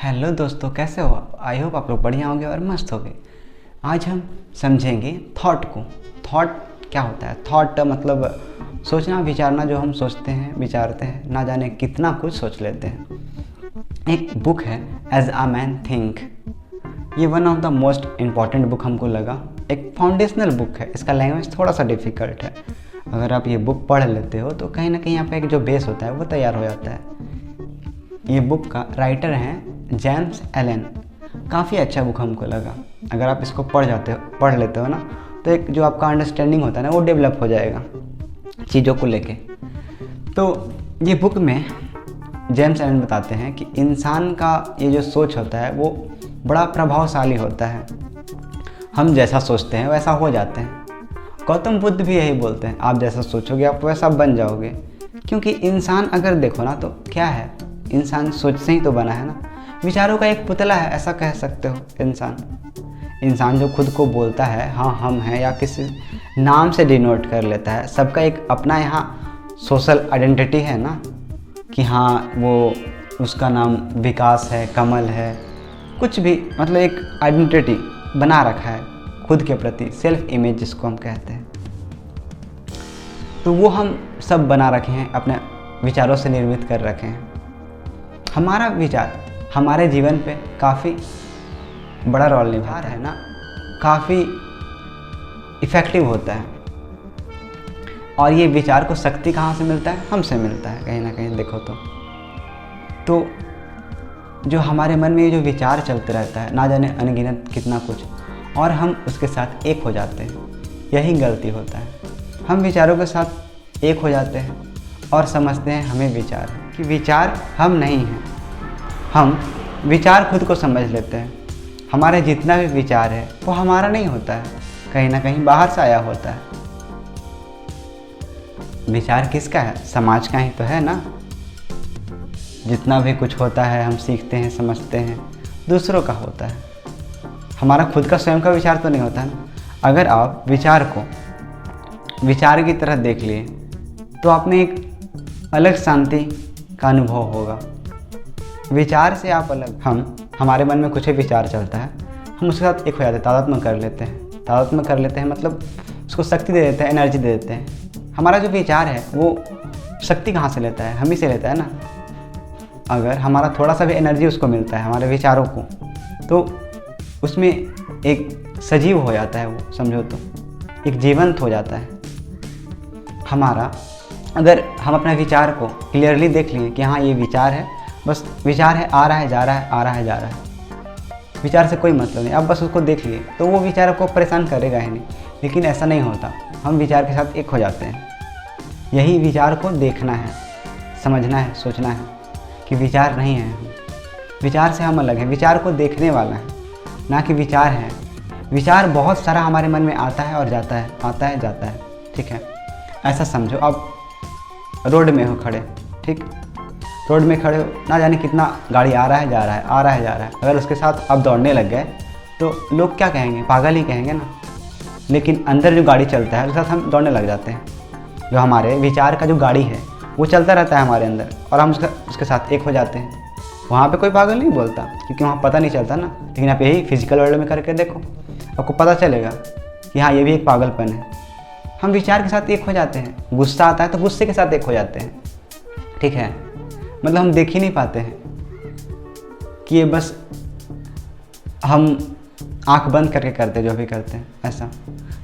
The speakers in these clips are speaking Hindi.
हेलो दोस्तों, कैसे हो आप? आई होप आप लोग बढ़िया होंगे और मस्त होंगे। आज हम समझेंगे थॉट को। थॉट क्या होता है? थॉट मतलब सोचना विचारना, जो हम सोचते हैं विचारते हैं, ना जाने कितना कुछ सोच लेते हैं। एक बुक है एज अ मैन थिंक। ये one of the most important book हमको लगा। एक फाउंडेशनल बुक है, इसका लैंग्वेज थोड़ा सा डिफ़िकल्ट है। अगर आप ये बुक पढ़ लेते हो तो कहीं ना कहीं आपका एक जो बेस होता है वो तैयार हो जाता है। ये बुक का राइटर हैं जेम्स एलन। काफ़ी अच्छा बुक हमको लगा। अगर आप इसको पढ़ लेते हो ना, तो एक जो आपका अंडरस्टैंडिंग होता है ना, वो डेवलप हो जाएगा चीज़ों को लेके। तो ये बुक में जेम्स एलन बताते हैं कि इंसान का ये जो सोच होता है वो बड़ा प्रभावशाली होता है। हम जैसा सोचते हैं वैसा हो जाते हैं। गौतम बुद्ध भी यही बोलते हैं, आप जैसा सोचोगे आप वैसा बन जाओगे। क्योंकि इंसान अगर देखो ना, तो क्या है, इंसान सोच से ही तो बना है ना। विचारों का एक पुतला है, ऐसा कह सकते हो। इंसान जो खुद को बोलता है हाँ हम हैं, या किसी नाम से डिनोट कर लेता है। सबका एक अपना यहाँ सोशल आइडेंटिटी है ना, कि हाँ वो उसका नाम विकास है, कमल है, कुछ भी, मतलब एक आइडेंटिटी बना रखा है खुद के प्रति, सेल्फ इमेज जिसको हम कहते हैं। तो वो हम सब बना रखे हैं, अपने विचारों से निर्मित कर रखे हैं। हमारा विचार हमारे जीवन पे काफ़ी बड़ा रोल निभाता है ना, काफ़ी इफ़ेक्टिव होता है। और ये विचार को शक्ति कहाँ से मिलता है? हमसे मिलता है कहीं ना कहीं देखो तो जो हमारे मन में ये जो विचार चलते रहता है, ना जाने अनगिनत कितना कुछ, और हम उसके साथ एक हो जाते हैं। यही गलती होता है। हम विचारों के साथ एक हो जाते हैं और समझते हैं हमें विचार है, कि विचार हम नहीं हैं। हम विचार खुद को समझ लेते हैं। हमारे जितना भी विचार है वो हमारा नहीं होता है, कहीं ना कहीं बाहर से आया होता है। विचार किसका है? समाज का ही तो है ना। जितना भी कुछ होता है हम सीखते हैं, समझते हैं, दूसरों का होता है। हमारा खुद का स्वयं का विचार तो नहीं होता ना। अगर आप विचार को विचार की तरह देख लिए तो आप में एक अलग शांति का अनुभव होगा। विचार से आप अलग, हमारे मन में कुछ भी विचार चलता है, हम उसके साथ एक हो जाते हैं, तादात्म्य कर लेते हैं। मतलब उसको शक्ति दे देते हैं, एनर्जी दे देते हैं। हमारा जो विचार है वो शक्ति कहाँ से लेता है? हम ही से लेता है ना। अगर हमारा थोड़ा सा भी एनर्जी उसको मिलता है, हमारे विचारों को, तो उसमें एक सजीव हो जाता है वो, समझो तो एक जीवंत हो जाता है हमारा। अगर हम अपने विचार को क्लियरली देख लें कि हाँ ये विचार है, बस विचार है, आ रहा है जा रहा है, आ रहा है जा रहा है, विचार से कोई मतलब नहीं, आप बस उसको देख लिए, तो वो विचार आपको परेशान करेगा ही नहीं। लेकिन ऐसा नहीं होता, हम विचार के साथ एक हो जाते हैं। यही विचार को देखना है, समझना है, सोचना है कि विचार नहीं है हम, विचार से हम अलग हैं। विचार को देखने वाला है, ना कि विचार है। विचार बहुत सारा हमारे मन में आता है और जाता है, आता है जाता है, ठीक है। ऐसा समझो, आप रोड में हो खड़े, ठीक, रोड में खड़े हो, ना जाने कितना गाड़ी आ रहा है जा रहा है, आ रहा है जा रहा है। अगर उसके साथ आप दौड़ने लग गए तो लोग क्या कहेंगे? पागल ही कहेंगे ना। लेकिन अंदर जो गाड़ी चलता है उसके साथ हम दौड़ने लग जाते हैं। जो हमारे विचार का जो गाड़ी है वो चलता रहता है हमारे अंदर, और हम उसके साथ एक हो जाते हैं। वहाँ पे कोई पागल नहीं बोलता, क्योंकि वहाँ पता नहीं चलता ना। लेकिन आप यही फिजिकल वर्ल्ड में करके देखो, आपको पता चलेगा कि हाँ ये भी एक पागलपन है। हम विचार के साथ एक हो जाते हैं। गुस्सा आता है तो गुस्से के साथ एक हो जाते हैं, ठीक है। मतलब हम देख ही नहीं पाते हैं कि ये बस हम आंख बंद करके करते जो भी करते हैं। ऐसा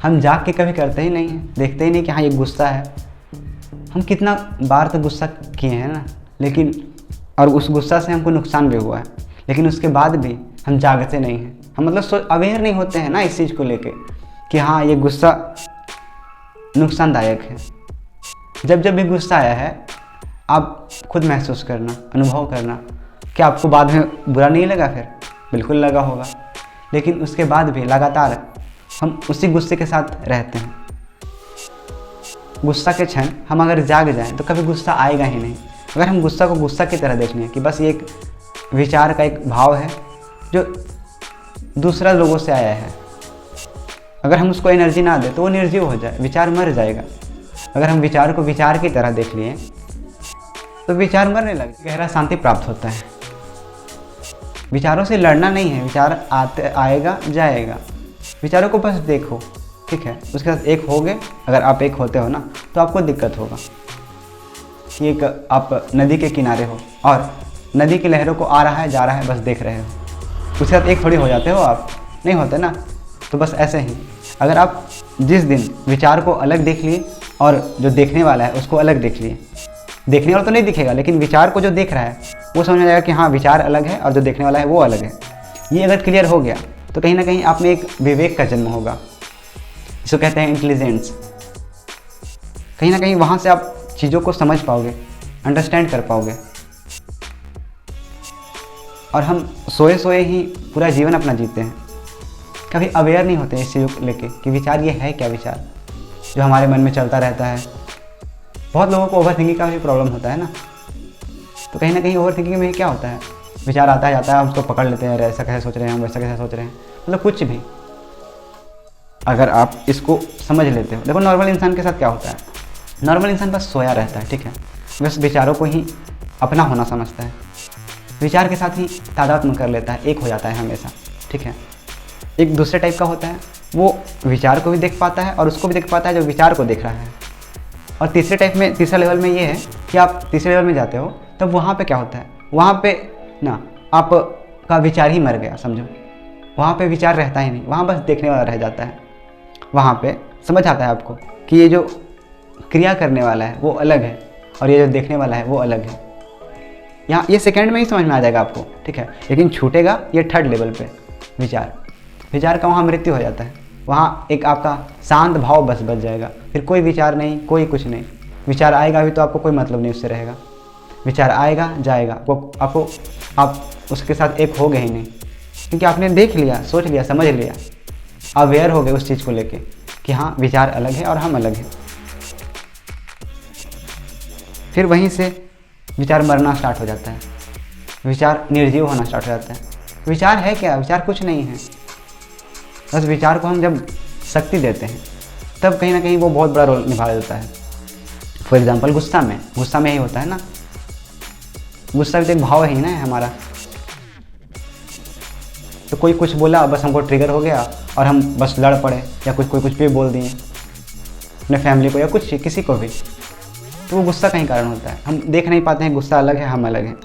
हम जाग के कभी करते ही नहीं हैं, देखते ही नहीं कि हाँ ये गुस्सा है। हम कितना बार तो गुस्सा किए हैं ना, लेकिन और उस गुस्सा से हमको नुकसान भी हुआ है, लेकिन उसके बाद भी हम जागते नहीं हैं। हम मतलब अवेयर नहीं होते हैं ना इस चीज़ को लेके कि हाँ ये गुस्सा नुकसानदायक है। जब जब भी गुस्सा आया है आप खुद महसूस करना, अनुभव करना। क्या आपको बाद में बुरा नहीं लगा? फिर बिल्कुल लगा होगा। लेकिन उसके बाद भी लगातार हम उसी गुस्से के साथ रहते हैं। गुस्सा के क्षण हम अगर जाग जाएं तो कभी गुस्सा आएगा ही नहीं। अगर हम गुस्सा को गुस्सा की तरह देख लें कि बस ये एक विचार का एक भाव है जो दूसरा लोगों से आया है, अगर हम उसको एनर्जी ना दें तो वो निर्जीव हो जाए, विचार मर जाएगा। अगर हम विचार को विचार की तरह देख लिए तो विचार मरने लगे, गहरा शांति प्राप्त होता है। विचारों से लड़ना नहीं है, विचार आएगा जाएगा, विचारों को बस देखो, ठीक है। उसके साथ एक हो गए, अगर आप एक होते हो ना तो आपको दिक्कत होगा कि एक आप नदी के किनारे हो और नदी की लहरों को आ रहा है जा रहा है बस देख रहे हो, उसके साथ एक थोड़ी हो जाते हो आप, नहीं होते ना। तो बस ऐसे ही अगर आप जिस दिन विचार को अलग देख लिए और जो देखने वाला है उसको अलग देख लिए, देखने वाला तो नहीं दिखेगा लेकिन विचार को जो देख रहा है वो समझ में आएगा कि हाँ विचार अलग है और जो देखने वाला है वो अलग है। ये अगर क्लियर हो गया तो कहीं ना कहीं आप में एक विवेक का जन्म होगा, जिसको कहते हैं इंटेलिजेंस। कहीं ना कहीं वहाँ से आप चीज़ों को समझ पाओगे, अंडरस्टैंड कर पाओगे। और हम सोए सोए ही पूरा जीवन अपना जीते हैं, कभी अवेयर नहीं होते इस चीज़ों को लेके कि विचार ये है क्या, विचार जो हमारे मन में चलता रहता है। बहुत लोगों को ओवर थिंकिंग का भी प्रॉब्लम होता है ना, तो कहीं ना कहीं ओवर थिंकिंग में क्या होता है, विचार आता है जाता है, हम उसको पकड़ लेते हैं, अरे ऐसा कैसे सोच रहे हैं हम, वैसा कैसे सोच रहे हैं, मतलब कुछ भी। अगर आप इसको समझ लेते हो, देखो नॉर्मल इंसान के साथ क्या होता है, नॉर्मल इंसान बस सोया रहता है, ठीक है, बस विचारों को ही अपना होना समझता है, विचार के साथ ही तादात्म्य कर लेता है, एक हो जाता है हमेशा, ठीक है। एक दूसरे टाइप का होता है, वो विचार को भी देख पाता है और उसको भी देख पाता है जो विचार को देख रहा है। और तीसरे टाइप में, तीसरा लेवल में ये है कि आप तीसरे लेवल में जाते हो तब वहाँ पे क्या होता है, वहाँ पे ना आपका विचार ही मर गया समझो, वहाँ पे विचार रहता ही नहीं, वहाँ बस देखने वाला रह जाता है। वहाँ पे समझ आता है आपको कि ये जो क्रिया करने वाला है वो अलग है और ये जो देखने वाला है वो अलग है। यहाँ ये सेकंड में ही समझ में आ जाएगा आपको, ठीक है। लेकिन छूटेगा ये थर्ड लेवल पे विचार, विचार का वहाँ मृत्यु हो जाता है, वहाँ एक आपका शांत भाव बस बच जाएगा, फिर कोई विचार नहीं, कोई कुछ नहीं। विचार आएगा भी तो आपको कोई मतलब नहीं उससे रहेगा, विचार आएगा जाएगा, वो आपको आप उसके साथ एक हो गए ही नहीं, क्योंकि आपने देख लिया, सोच लिया, समझ लिया, अवेयर हो गए उस चीज़ को लेके कि हाँ विचार अलग है और हम अलग हैं। फिर वहीं से विचार मरना स्टार्ट हो जाता है, विचार निर्जीव होना स्टार्ट हो जाता है। विचार है क्या, विचार कुछ नहीं है, बस विचार को हम जब शक्ति देते हैं तब कहीं ना कहीं वो बहुत बड़ा रोल निभा देता है। फॉर एग्जाम्पल गुस्सा में यही होता है ना, गुस्सा भी तो एक भाव ही ना है हमारा। तो कोई कुछ बोला बस हमको ट्रिगर हो गया और हम बस लड़ पड़े, या कोई कुछ भी बोल दिए अपने फैमिली को या कुछ किसी को भी, तो वो गुस्सा का ही कारण होता है। हम देख नहीं पाते हैं गुस्सा अलग है हम अलग हैं।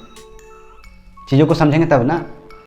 चीज़ों को समझेंगे तब ना